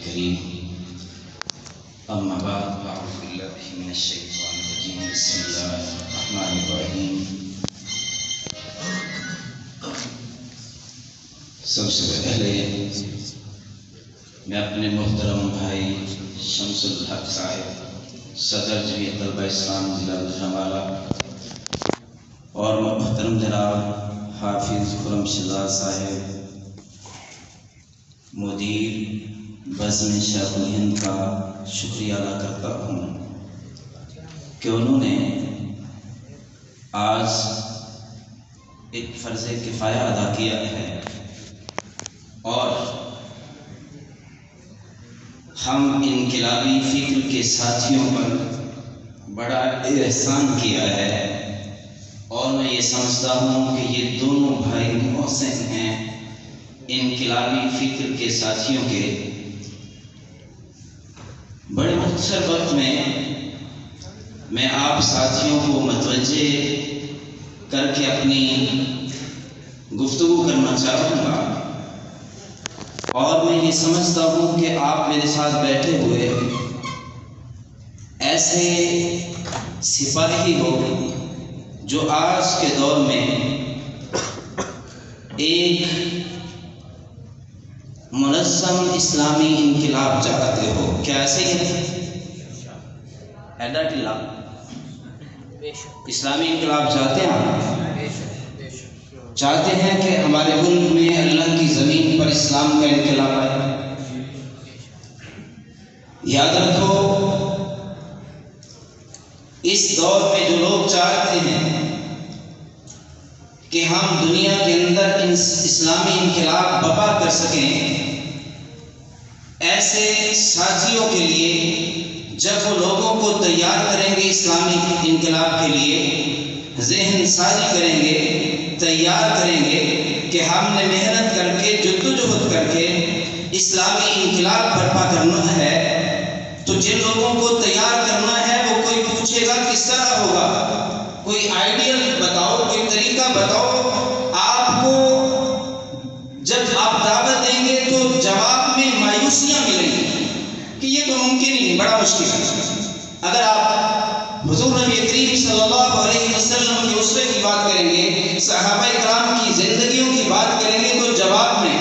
الكريم أما بعد فأعوذ بالله من الشيطان الرجيم بسم الله الرحمن الرحيم سب سے پہلے میں اپنے محترم بھائی شمس الحق صاحب صدر جمعیت طلبہ اسلام ضلع گوجرانوالہ اور محترم جناب حافظ خرم شہزاد صاحب مدیر بزم شیخ الہند کا شکریہ ادا کرتا ہوں کہ انہوں نے آج ایک فرض کفایہ ادا کیا ہے اور ہم انقلابی فکر کے ساتھیوں پر بڑا احسان کیا ہے اور میں یہ سمجھتا ہوں کہ یہ دونوں بھائی محسن ہیں انقلابی فکر کے ساتھیوں کے بڑے مختصر وقت میں آپ ساتھیوں کو متوجہ کر کے اپنی گفتگو کرنا چاہوں گا اور میں یہ سمجھتا ہوں کہ آپ میرے ساتھ بیٹھے ہوئے ایسے سپاہی ہو جو آج کے دور میں ایک منظم اسلامی انقلاب چاہتے ہو. کیا ایسے ہی اسلامی انقلاب چاہتے ہیں؟ چاہتے ہیں کہ ہمارے ملک میں اللہ کی زمین پر اسلام کا انقلاب آئے. یاد رکھو اس دور میں جو لوگ چاہتے ہیں کہ ہم دنیا کے اندر اسلامی انقلاب برپا کر سکیں، ایسے ساتھیوں کے لیے جب وہ لوگوں کو تیار کریں گے اسلامی انقلاب کے لیے، ذہن سازی کریں گے، تیار کریں گے کہ ہم نے محنت کر کے جدوجہد کر کے اسلامی انقلاب برپا کرنا ہے، تو جن لوگوں کو تیار کرنا ہے وہ کوئی پوچھے گا کس طرح ہوگا، کوئی آئیڈیل بتاؤ، کوئی طریقہ بتاؤ. آپ کو جب آپ دعوت دیں گے تو جواب میں مایوسیاں ملیں گی کہ یہ تو ممکن ہی نہیں، بڑا مشکل ہے. اگر آپ حضور نبی کریم صلی اللہ علیہ وسلم کے اسوے کی بات کریں گے، صحابہ کرام کی زندگیوں کی بات کریں گے، تو جواب میں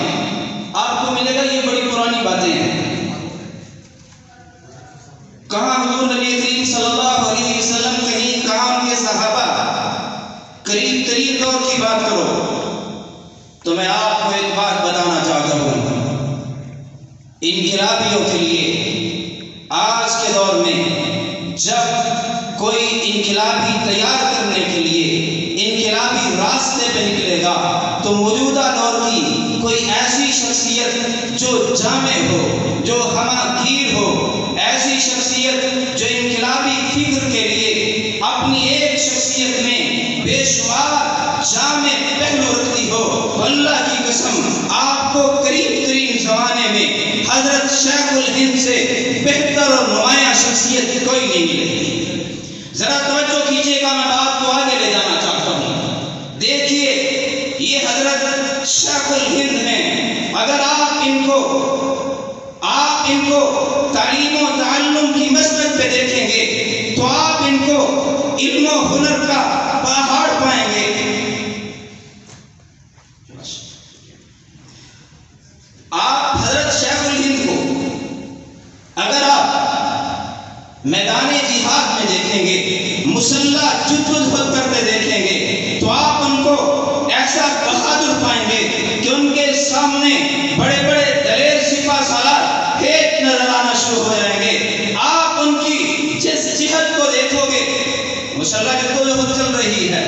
آپ کو ملے گا یہ بڑی پرانی باتیں ہیں. کہاں حضور نبی کریم صلی اللہ علیہ وسلم کہیں، کہاں ان کے صحابہ، قریب ترین دور کی بات کرو تو میں آپ کو ایک بات بتانا چاہتا ہوں. انقلابیوں کے لیے آج کے دور میں جب کوئی انقلابی تیار کرنے کے لیے انقلابی راستے پہ نکلے گا تو موجودہ دور کی کوئی ایسی شخصیت جو جامع ہو، جو ہمہ گیر ہو، ایسی شخصیت جو انقلابی فکر کے لیے اپنی ایک شخصیت میں بے شمار جامع پہلو رکھتی ہو، اللہ کی قسم آپ کو قریب ترین زمانے میں حضرت شیخ الہند سے بہتر اور نمایاں شخصیت کوئی نہیں ملے گی. ذرا توجہ کیجیے گا، میں بات کو آگے لے جانا چاہتا ہوں. دیکھیے یہ حضرت شیخ الہند ہیں. اگر آپ ان کو تعلیم و تعلم کی مسند پہ دیکھیں گے تو آپ ان کو علم و ہنر کا پہاڑ پائیں گے. آپ حضرت شیخ الہند کو اگر آپ میدان جہاد میں دیکھیں گے، مسلح جدوجہد کرتے دیکھیں گے، تو آپ ان کو ایسا بہادر پائیں گے کہ ان کے سامنے بڑے بڑے دلیر سپہ سالار ایک نظر آنا شروع ہو جائیں گے. آپ ان کی جس جہد کو دیکھو گے، مسلح جدوجہد چل رہی ہے،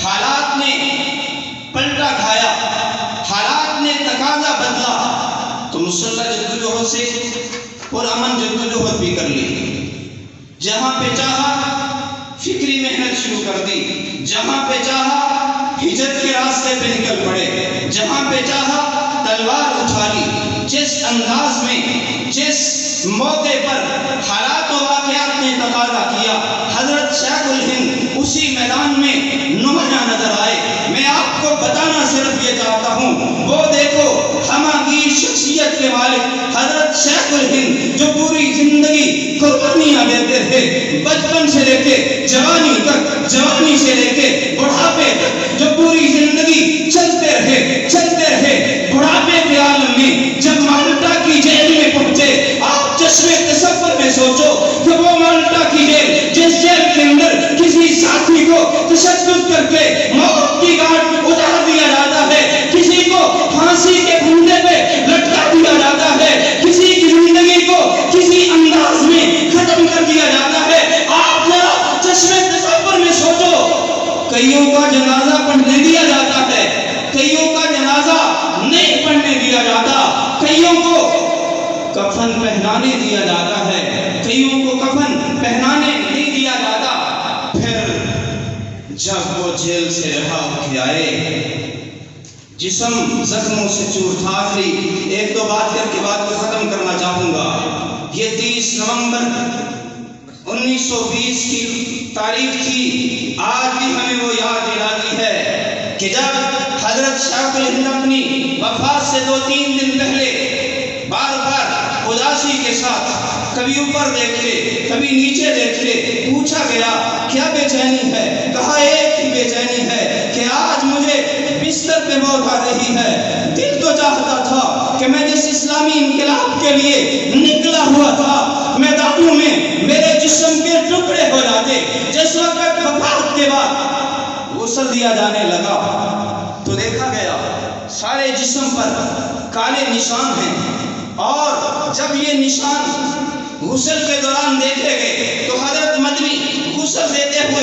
حالات نے پلٹا کھایا، حالات نے تقاضا بدلا، تو مسلح جدوجہد سے پرامن جدوجہد بھی کر لی. جہاں پہ چاہا فکری محنت شروع کر دی، جہاں پہ چاہا ہجرت کے راستے پہ نکل پڑے، جہاں پہ چاہا تلوار اٹھا لی. جس انداز میں، جس موقع پر حالات و واقعات نے تقاضا کیا، حضرت شیخ الہند اسی میدان میں نمایاں نظر آئے. میں آپ کو بتانا صرف یہ چاہتا ہوں، وہ دیکھو ہمہ گیر شخصیت شخصیت کے مالک حضرت شیخ الہند جو پوری زندگی قربانیاں دیتے تھے، بچپن سے لے کے جوانی تک، جوانی سے لے کے بڑھاپے تک، جو پوری زندگی چلتے رہے بڑھاپے کے عالم میں جب مالٹا کی جیل میں پہنچے، آپ چشمے تصور میں سوچو کہ وہ مالٹا کی جیل جس جیل کے اندر کسی ساتھی کو تشدد کر کے موت کی گھاٹ اتار دیا جاتا ہے، کسی کو پھانسی کے پھندے پہ لٹکا دیا جاتا ہے، کسی کی زندگی کو کسی انداز میں ختم کر دیا جاتا ہے، آپ ذرا چشمے تصور میں سوچو، کئیوں کا جنازہ پڑھنے دیا جاتا ہے، کئیوں کا جنازہ نہیں پڑھنے دیا جاتا، کئیوں کو کفن پہنانے دیا جاتا ہے، کئیوں کو کفن پہنانے نہیں دیا جاتا۔ پھر جب وہ جیل سے رہا کے آئے، جسم زخموں سے چور تھا۔ آخری ایک دو بات کر کے بات کو ختم کرنا چاہوں گا۔ یہ 30 نومبر 1920 کی تاریخ تھی، آج بھی ہمیں وہ یاد دلاتی ہے کہ جب حضرت شیخ الہند اپنی وفات سے 2-3 دن پہلے بار بار اداسی کے ساتھ کبھی اوپر دیکھتے کبھی نیچے دیکھتے، پوچھا گیا کیا بے چینی ہے؟ کہا ایک ہی بے چینی ہے کہ آج مجھے بستر پہ موت آ رہی ہے۔ دل تو چاہتا تھا کہ میں جس اسلامی انقلاب کے لیے نکلا ہوا تھا میدانوں میں میرے جسم کے ٹکڑے ہو جاتے۔ جس وقت وفات کے بعد غسل دیا جانے لگا تو دیکھا گیا سارے جسم پر کالے نشان ہیں، اور جب یہ نشان غسل کے دوران دیکھے گئے تو حضرت مدنی غسل دیتے ہوئے